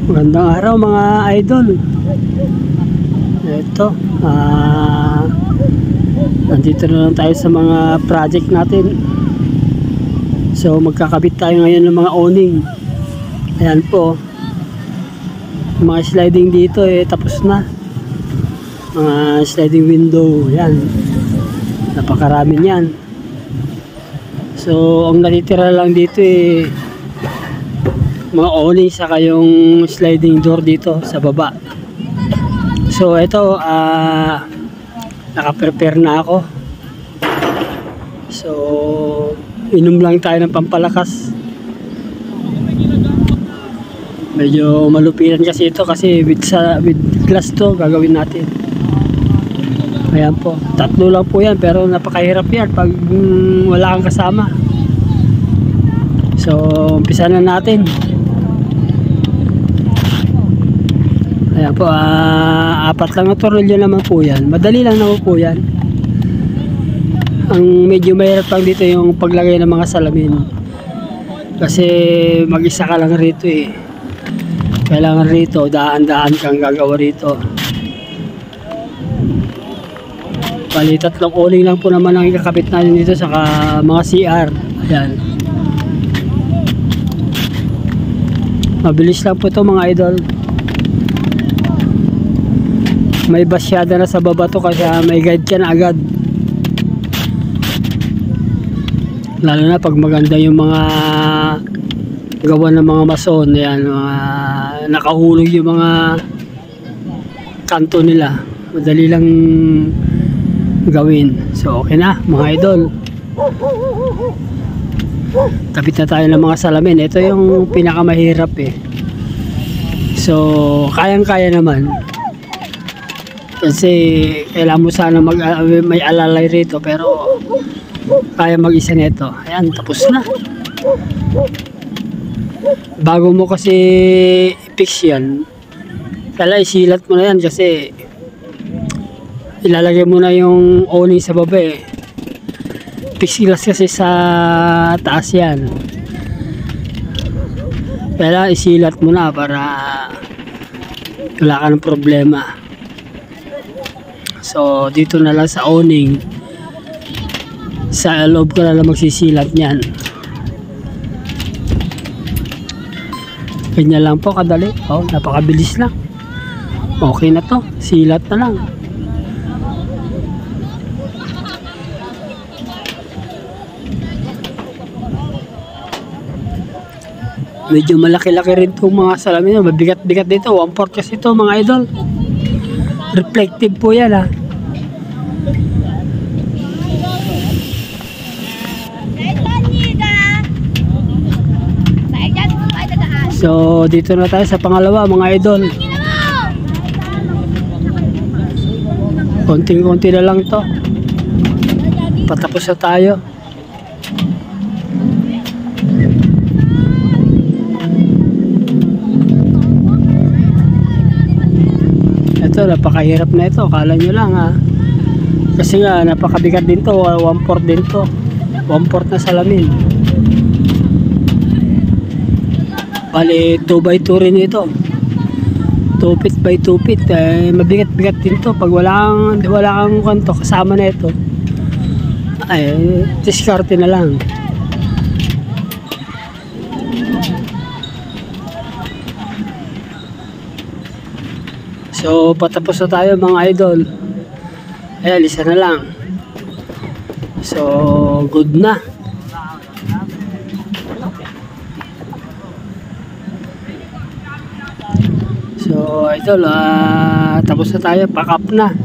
Magandang araw mga idol. Ito, nandito na lang tayo sa mga project natin. So magkakabit tayo ngayon ng mga awning. Ayan po, mga sliding dito tapos na. Mga sliding window, yan, napakarami niyan. So ang natitira lang dito mga awning saka yung sliding door dito sa baba. So ito, naka-prepare na ako. So inom lang tayo ng pampalakas. Medyo malupitan kasi ito kasi with glass to gagawin natin. Ayan po, tatlo lang po yan pero napakahirap yan pag wala kang kasama. So umpisa na natin. Ayan po, apat lang na tornilyo naman po yan. Madali lang naman po yan. Ang medyo mahirap lang dito yung paglagay ng mga salamin. Kasi mag-isa ka lang rito Kailangan rito, daan-daan kang gagawa rito. Bali, tatlong awning lang po naman ang ikakabit natin dito sa mga CR. Ayan. Mabilis lang po ito mga idol. May basyada na sa baba to kasi may guide ka na agad. Lalo na pag maganda yung mga gawa ng mga mason. Ayan, mga nakahulog yung mga kanto nila. Madali lang gawin. So okay na mga idol. Kapit na tayo ng mga salamin. Ito yung pinakamahirap So kayang-kaya naman. Kasi kailangan mo sana may alalay rito pero kaya mag-isa nito. Ayan, tapos na. Bago mo kasi i-fix yan, kailangan isilat mo na yan kasi ilalagay mo na yung awning sa baba Fix glass kasi sa taas yan. Kailangan isilat mo na para wala ka ng problema. So dito na lang sa awning, sa loob ko na lang magsisilat niyan. Ganyan lang po kadali. Napakabilis lang. Okay na to, silat na lang. Medyo malaki-laki rin itong mga salamin. Mabigat-bigat dito. 1/4 kasi ito mga idol. Reflective po yan So dito na tayo sa pangalawa mga idol. Konting-konti na lang to. Patapos na tayo. Ito, napakahirap na ito. Akala nyo lang kasi nga napakabigat din to. 1/4 din to. 1/4 na salamin. Bali 2x2 rin ito. 2 feet by 2 feet. Mabigat-bigat din to. Pag wala kang kanto kasama na ito, diskarte na lang. So patapos na tayo mga idol. Isa na lang. So good na. So idol, tapos na tayo, pack up na.